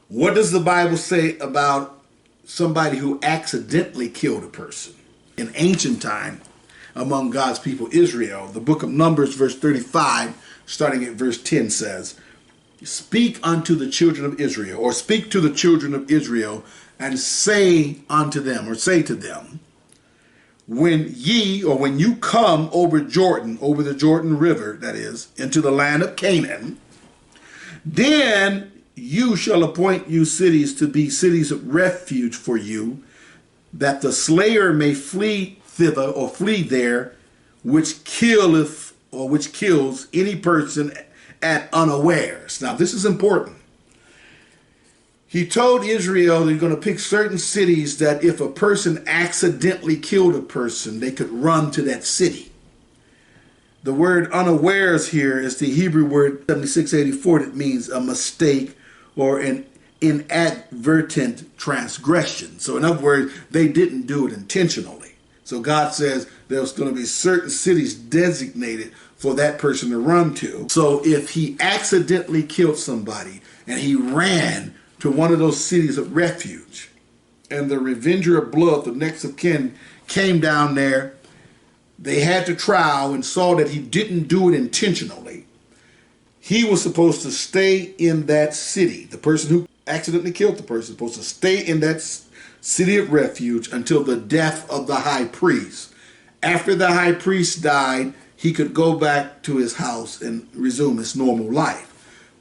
What does the Bible say about somebody who accidentally killed a person? In ancient time, among God's people Israel, the book of Numbers, verse 35, starting at verse 10 says, speak unto the children of Israel, or speak to the children of Israel, and say unto them, or say to them, when ye, or when you come over Jordan, over the Jordan River, that is, into the land of Canaan, then you shall appoint you cities to be cities of refuge for you, that the slayer may flee thither, or flee there, which killeth, or which kills any person at unawares. Now, this is important. He told Israel they're going to pick certain cities that if a person accidentally killed a person, they could run to that city. The word unawares here is the Hebrew word 7684 that means a mistake or an inadvertent transgression. So in other words, they didn't do it intentionally. So God says there's going to be certain cities designated for that person to run to. So if he accidentally killed somebody and he ran to one of those cities of refuge, and the revenger of blood, the next of kin, came down there, they had to trial and saw that he didn't do it intentionally. He was supposed to stay in that city. The person who accidentally killed the person was supposed to stay in that city of refuge until the death of the high priest. After the high priest died, he could go back to his house and resume his normal life.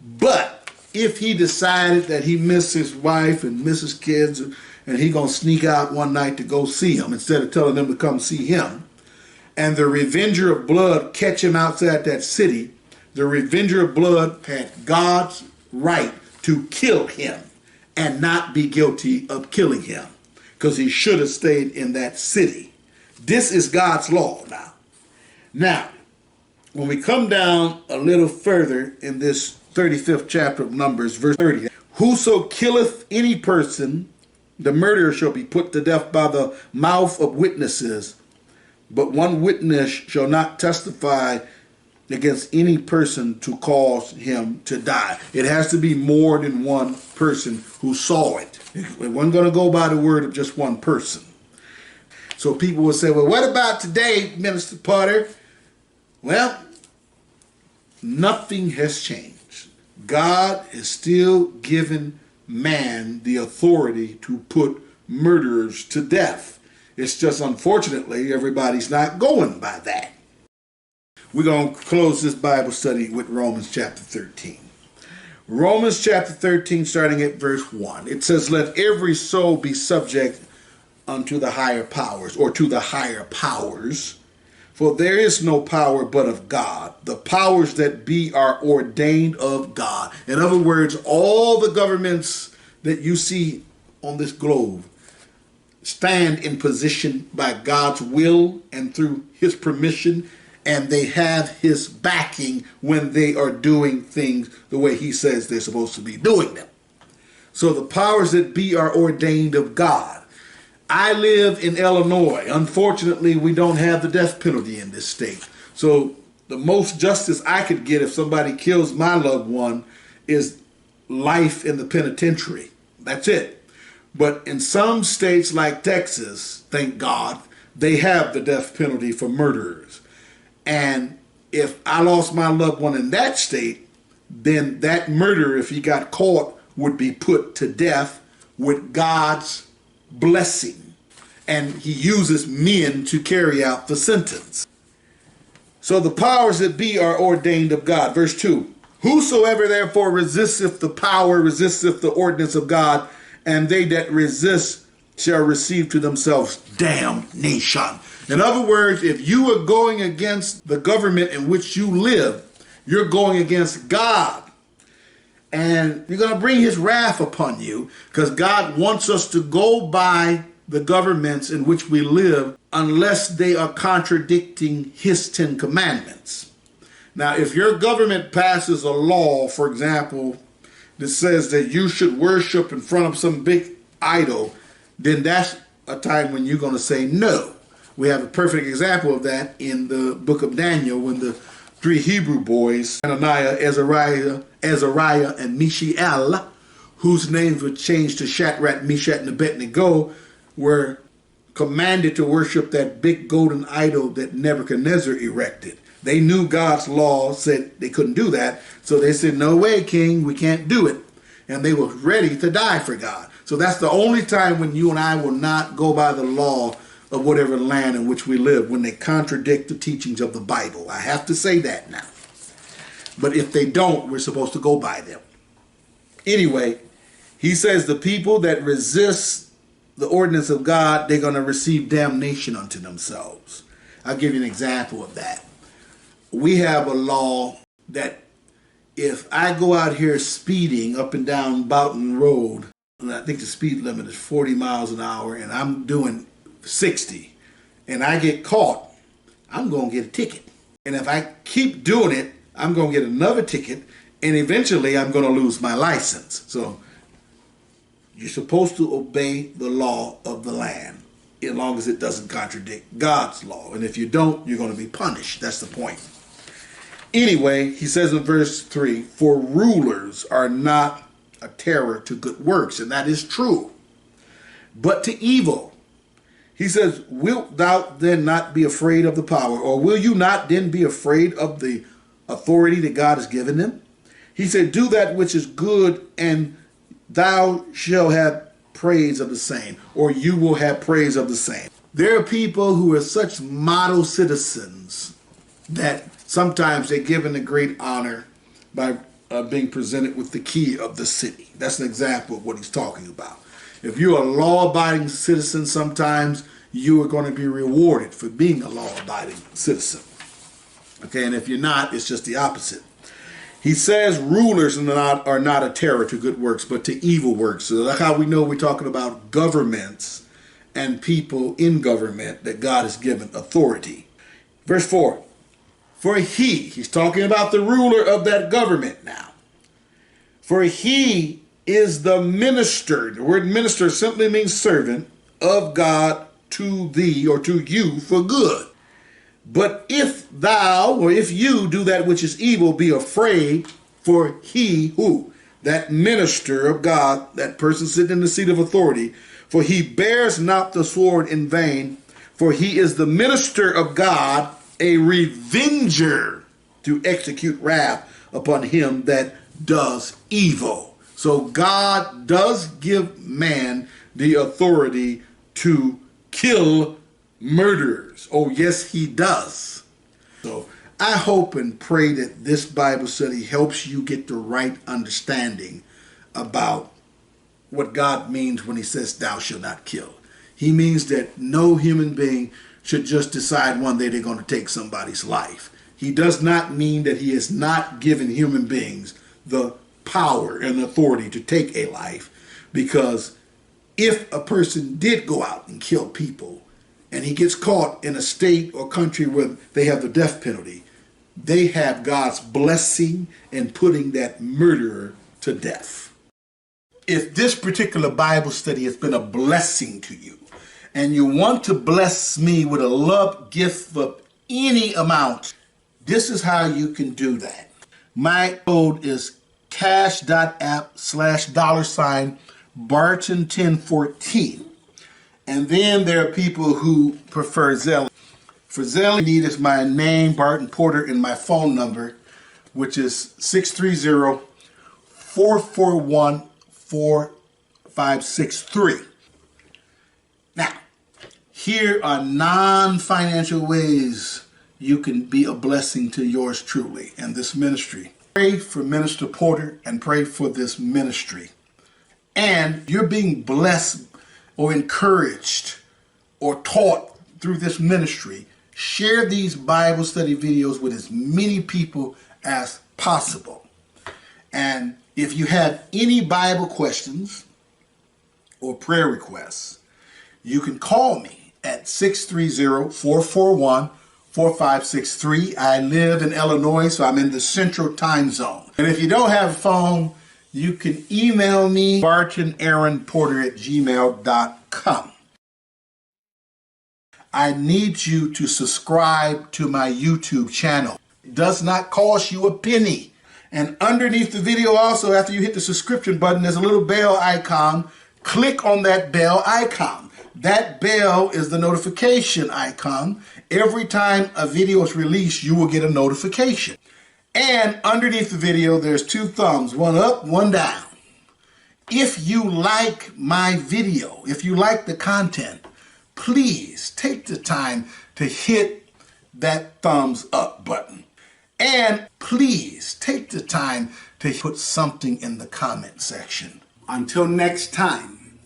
But if he decided that he missed his wife and missed his kids, and he gonna sneak out one night to go see him instead of telling them to come see him, and the revenger of blood catch him outside that city, the revenger of blood had God's right to kill him and not be guilty of killing him, because he should have stayed in that city. This is God's law now. Now, when we come down a little further in this 35th chapter of Numbers, verse 30, whoso killeth any person, the murderer shall be put to death by the mouth of witnesses, but one witness shall not testify against any person to cause him to die. It has to be more than one person who saw it. We weren't going to go by the word of just one person. So people will say, well, what about today, Minister Potter? Well, nothing has changed. God is still giving man the authority to put murderers to death. It's just unfortunately everybody's not going by that. We're going to close this Bible study with Romans chapter 13. Romans chapter 13, starting at verse 1. It says, let every soul be subject unto the higher powers, or to the higher powers. For there is no power but of God. The powers that be are ordained of God. In other words, all the governments that you see on this globe stand in position by God's will and through his permission, and they have his backing when they are doing things the way he says they're supposed to be doing them. So the powers that be are ordained of God. I live in Illinois. Unfortunately, we don't have the death penalty in this state. So the most justice I could get if somebody kills my loved one is life in the penitentiary. That's it. But in some states like Texas, thank God, they have the death penalty for murderers. And if I lost my loved one in that state, then that murderer, if he got caught, would be put to death with God's blessing. And he uses men to carry out the sentence. So the powers that be are ordained of God. Verse 2, whosoever therefore resisteth the power, resisteth the ordinance of God, and they that resist shall receive to themselves damnation. In other words, if you are going against the government in which you live, you're going against God. And you're going to bring his wrath upon you, because God wants us to go by the governments in which we live unless they are contradicting his 10 commandments. Now, if your government passes a law, for example, that says that you should worship in front of some big idol, then that's a time when you're going to say no. We have a perfect example of that in the book of Daniel, when the 3 Hebrew boys, Hananiah, Azariah, and Mishael, whose names were changed to Shadrach, Meshach, and Abednego, were commanded to worship that big golden idol that Nebuchadnezzar erected. They knew God's law said they couldn't do that, so they said, no way, king, we can't do it. And they were ready to die for God. So that's the only time when you and I will not go by the law of whatever land in which we live, when they contradict the teachings of the Bible. I have to say that now. But if they don't, we're supposed to go by them. Anyway, he says the people that resist the ordinance of God, they're going to receive damnation unto themselves. I'll give you an example of that. We have a law that if I go out here speeding up and down Boughton Road, and I think the speed limit is 40 miles an hour, and I'm doing 60, and I get caught, I'm going to get a ticket. And if I keep doing it, I'm going to get another ticket, and eventually I'm going to lose my license. So you're supposed to obey the law of the land as long as it doesn't contradict God's law. And if you don't, you're going to be punished. That's the point. Anyway, he says in verse 3, for rulers are not a terror to good works, and that is true, but to evil. He says, wilt thou then not be afraid of the power, or will you not then be afraid of the authority that God has given them? He said, do that which is good, and thou shalt have praise of the same, or you will have praise of the same. There are people who are such model citizens that sometimes they're given a great honor by being presented with the key of the city. That's an example of what he's talking about. If you're a law-abiding citizen, sometimes you are going to be rewarded for being a law-abiding citizen. Okay, and if you're not, it's just the opposite. He says rulers are not a terror to good works, but to evil works. So that's how we know we're talking about governments and people in government that God has given authority. Verse 4. For he's talking about the ruler of that government now. For he is the minister. The word minister simply means servant of God to thee or to you for good. But if thou or if you do that which is evil, be afraid, for he who? That minister of God, that person sitting in the seat of authority, for he bears not the sword in vain, for he is the minister of God, a revenger to execute wrath upon him that does evil. So God does give man the authority to kill murderers. Oh, yes, he does. So I hope and pray that this Bible study helps you get the right understanding about what God means when he says thou shalt not kill. He means that no human being should just decide one day they're going to take somebody's life. He does not mean that he has not given human beings the power and authority to take a life, because if a person did go out and kill people and he gets caught in a state or country where they have the death penalty, they have God's blessing in putting that murderer to death. If this particular Bible study has been a blessing to you, and you want to bless me with a love gift of any amount, this is how you can do that. My code is cash.app/$Barton1014. And then there are people who prefer Zelle. For Zelle, you need is my name, Barton Porter, and my phone number, which is 630-441-4563. Now, here are non-financial ways you can be a blessing to yours truly and this ministry. Pray for Minister Porter and pray for this ministry. And you're being blessed or encouraged or taught through this ministry. Share these Bible study videos with as many people as possible. And if you have any Bible questions or prayer requests, you can call me at 630-441-4563. I live in Illinois, so I'm in the Central Time Zone. And if you don't have a phone, you can email me, bartonaaronporter@gmail.com. I need you to subscribe to my YouTube channel. It does not cost you a penny. And underneath the video also, after you hit the subscription button, there's a little bell icon. Click on that bell icon. That bell is the notification icon. Every time a video is released, you will get a notification. And underneath the video, there's two thumbs, one up, one down. If you like my video, if you like the content, please take the time to hit that thumbs up button. And please take the time to put something in the comment section. Until next time,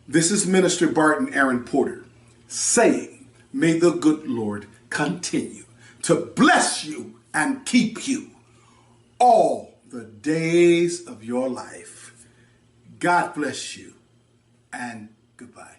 this is Minister Barton Aaron Porter saying, may the good Lord continue to bless you and keep you all the days of your life. God bless you and goodbye.